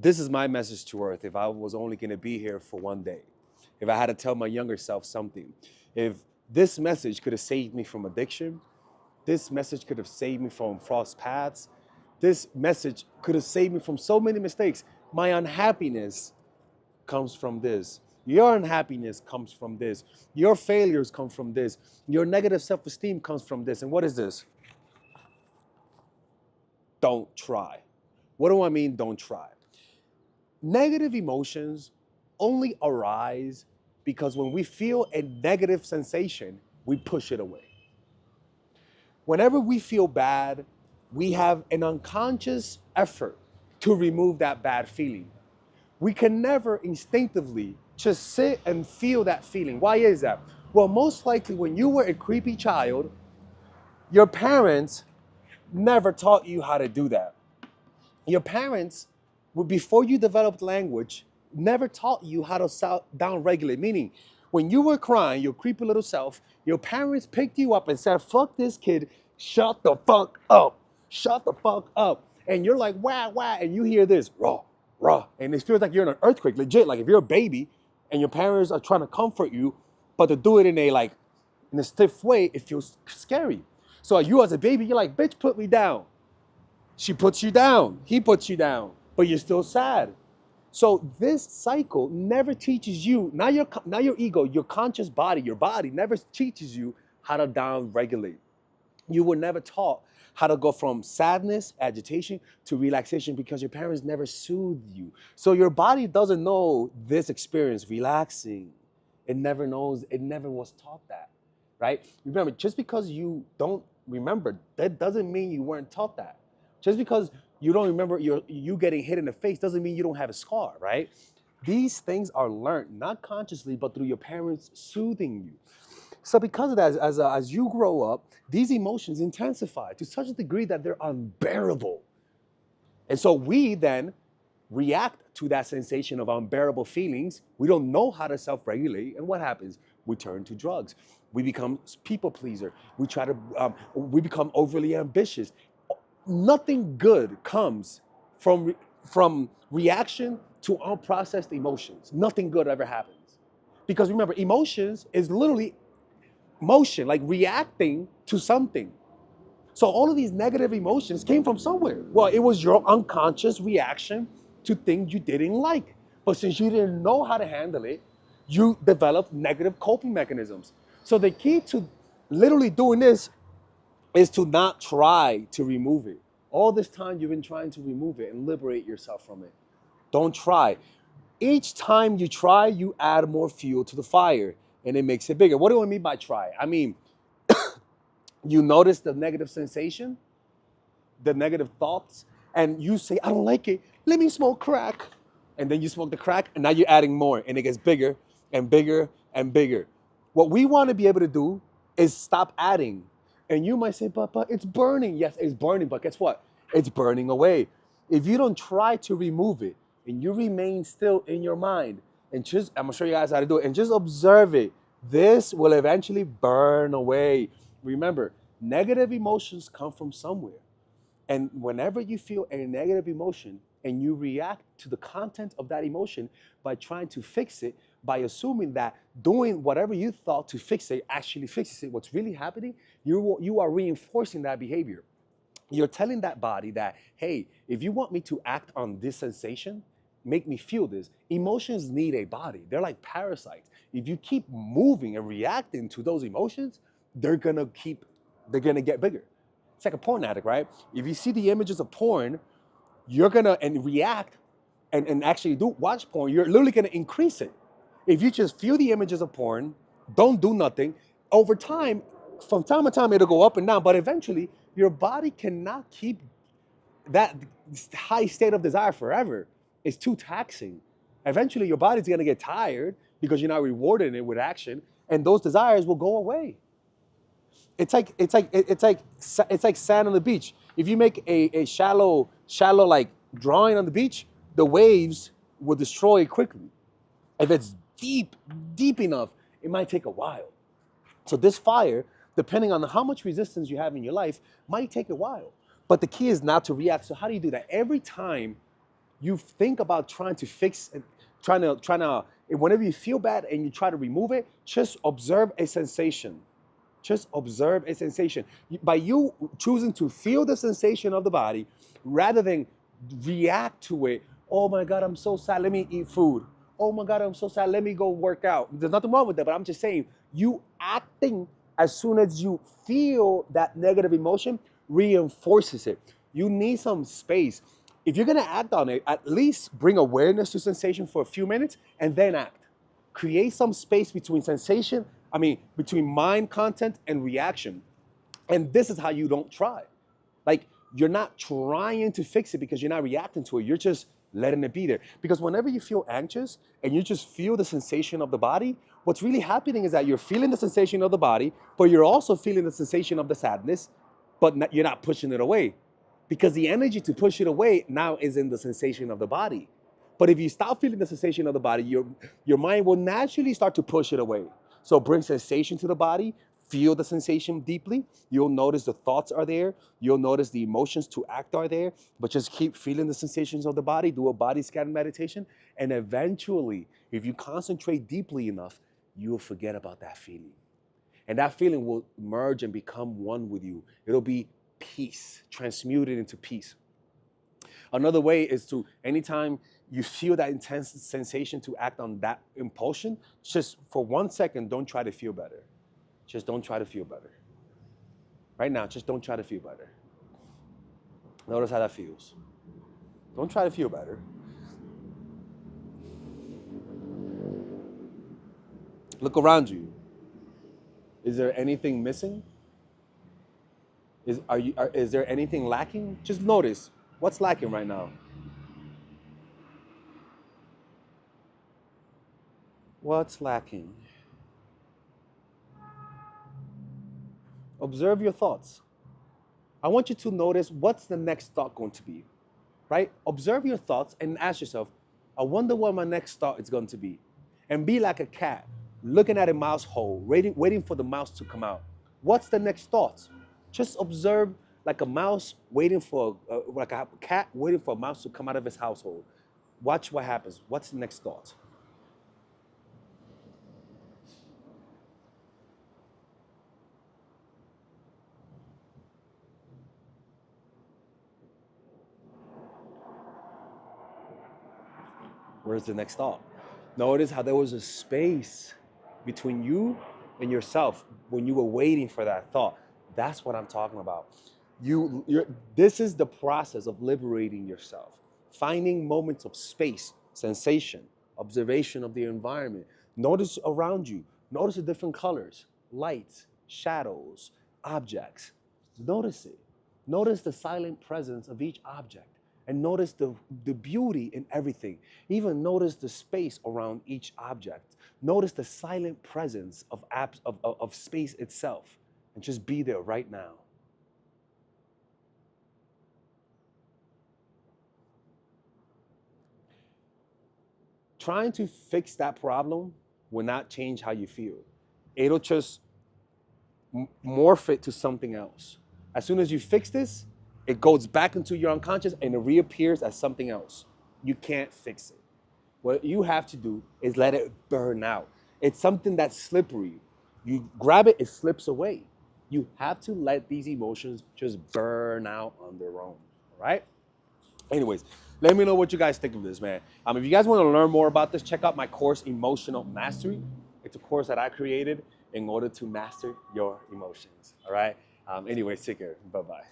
This is my message to Earth if I was only going to be here for one day. If I had to tell my younger self something. If this message could have saved me from addiction, this message could have saved me from cross paths, this message could have saved me from so many mistakes. My unhappiness comes from this. Your unhappiness comes from this. Your failures come from this. Your negative self-esteem comes from this. And what is this? Don't try. What do I mean, don't try? Negative emotions only arise because when we feel a negative sensation, we push it away. Whenever we feel bad, we have an unconscious effort to remove that bad feeling. We can never instinctively just sit and feel that feeling. Why is that? Well, most likely when you were a creepy child, your parents never taught you how to do that. Your parents, before you developed language, never taught you how to down-regulate. Meaning, when you were crying, your creepy little self, your parents picked you up and said, fuck this kid, shut the fuck up, shut the fuck up. And you're like, wah, wah, and you hear this, raw, raw. And it feels like you're in an earthquake, legit. Like if you're a baby and your parents are trying to comfort you, but to do it in a stiff way, it feels scary. So you as a baby, you're like, bitch, put me down. She puts you down. He puts you down. But you're still sad. So this cycle never teaches you, not your ego, your conscious body, your body never teaches you how to down-regulate. You were never taught how to go from sadness, agitation, to relaxation because your parents never soothed you. So your body doesn't know this experience, relaxing. It never knows, it never was taught that, right? Remember, just because you don't remember, that doesn't mean you weren't taught that. Just because you don't remember you getting hit in the face doesn't mean you don't have a scar, right? These things are learned, not consciously, but through your parents soothing you. So because of that, as you grow up, these emotions intensify to such a degree that they're unbearable. And so we then react to that sensation of unbearable feelings. We don't know how to self-regulate. And what happens? We turn to drugs. We become people pleaser. We become overly ambitious. Nothing good comes from reaction to unprocessed emotions. Nothing good ever happens. Because remember, emotions is literally motion, like reacting to something. So all of these negative emotions came from somewhere. Well, it was your unconscious reaction to things you didn't like. But since you didn't know how to handle it, you developed negative coping mechanisms. So the key to literally doing this is to not try to remove it. All this time you've been trying to remove it and liberate yourself from it. Don't try. Each time you try, you add more fuel to the fire and it makes it bigger. What do I mean by try? I mean, you notice the negative sensation, the negative thoughts, and you say, I don't like it. Let me smoke crack. And then you smoke the crack and now you're adding more and it gets bigger and bigger and bigger. What we want to be able to do is stop adding. And you might say, but it's burning. Yes, it's burning, but guess what? It's burning away. If you don't try to remove it and you remain still in your mind, and just, I'm gonna show you guys how to do it, and just observe it, this will eventually burn away. Remember, negative emotions come from somewhere. And whenever you feel a negative emotion and you react to the content of that emotion by trying to fix it, by assuming that doing whatever you thought to fix it actually fixes it, what's really happening, you are reinforcing that behavior. You're telling that body that, hey, if you want me to act on this sensation, make me feel this. Emotions need a body. They're like parasites. If you keep moving and reacting to those emotions, they're gonna get bigger. It's like a porn addict, right? If you see the images of porn, you're gonna react and actually watch porn, you're literally gonna increase it. If you just feel the images of porn, don't do nothing, over time, from time to time, it'll go up and down, but eventually, your body cannot keep that high state of desire forever. It's too taxing. Eventually, your body's gonna get tired because you're not rewarding it with action, and those desires will go away. It's like sand on the beach. If you make a shallow like drawing on the beach, the waves will destroy it quickly. If it's deep enough, it might take a while. So this fire, depending on how much resistance you have in your life, might take a while. But the key is not to react. So how do you do that? Every time you think about trying to fix it, whenever you feel bad and you try to remove it, just observe a sensation. Just observe a sensation. By you choosing to feel the sensation of the body rather than react to it, oh my God, I'm so sad, let me eat food. Oh my God, I'm so sad, let me go work out. There's nothing wrong with that, but I'm just saying, you acting as soon as you feel that negative emotion reinforces it. You need some space. If you're gonna act on it, at least bring awareness to sensation for a few minutes and then act. Create some space between between mind content and reaction. And this is how you don't try. Like, you're not trying to fix it because you're not reacting to it. You're just letting it be there. Because whenever you feel anxious and you just feel the sensation of the body, what's really happening is that you're feeling the sensation of the body, but you're also feeling the sensation of the sadness, but you're not pushing it away. Because the energy to push it away now is in the sensation of the body. But if you stop feeling the sensation of the body, your mind will naturally start to push it away. So bring sensation to the body, feel the sensation deeply. You'll notice the thoughts are there. You'll notice the emotions to act are there, but just keep feeling the sensations of the body. Do a body scan meditation. And eventually, if you concentrate deeply enough, you'll forget about that feeling. And that feeling will merge and become one with you. It'll be peace, transmuted into peace. Another way is to, anytime you feel that intense sensation, to act on that impulsion, just for 1 second, don't try to feel better. Just don't try to feel better. Right now, just don't try to feel better. Notice how that feels. Don't try to feel better. Look around you. Is there anything missing? Is there anything lacking? Just notice what's lacking right now. What's lacking? Observe your thoughts. I want you to notice what's the next thought going to be, right? Observe your thoughts and ask yourself, I wonder what my next thought is going to be. And be like a cat looking at a mouse hole, waiting for the mouse to come out. What's the next thought? Just observe like a mouse waiting for, like a cat waiting for a mouse to come out of his household. Watch what happens. What's the next thought? Where's the next thought? Notice how there was a space between you and yourself when you were waiting for that thought. That's what I'm talking about. This is the process of liberating yourself, finding moments of space, sensation, observation of the environment. Notice around you. Notice the different colors, lights, shadows, objects. Notice it. Notice the silent presence of each object. And notice the beauty in everything. Even notice the space around each object. Notice the silent presence of space itself. And just be there right now. Trying to fix that problem will not change how you feel. It'll just morph it to something else. As soon as you fix this, it goes back into your unconscious and it reappears as something else. You can't fix it. What you have to do is let it burn out. It's something that's slippery. You grab it, it slips away. You have to let these emotions just burn out on their own, all right? Anyways, let me know what you guys think of this, man. If you guys want to learn more about this, check out my course, Emotional Mastery. It's a course that I created in order to master your emotions, all right? Anyways, take care. Bye-bye.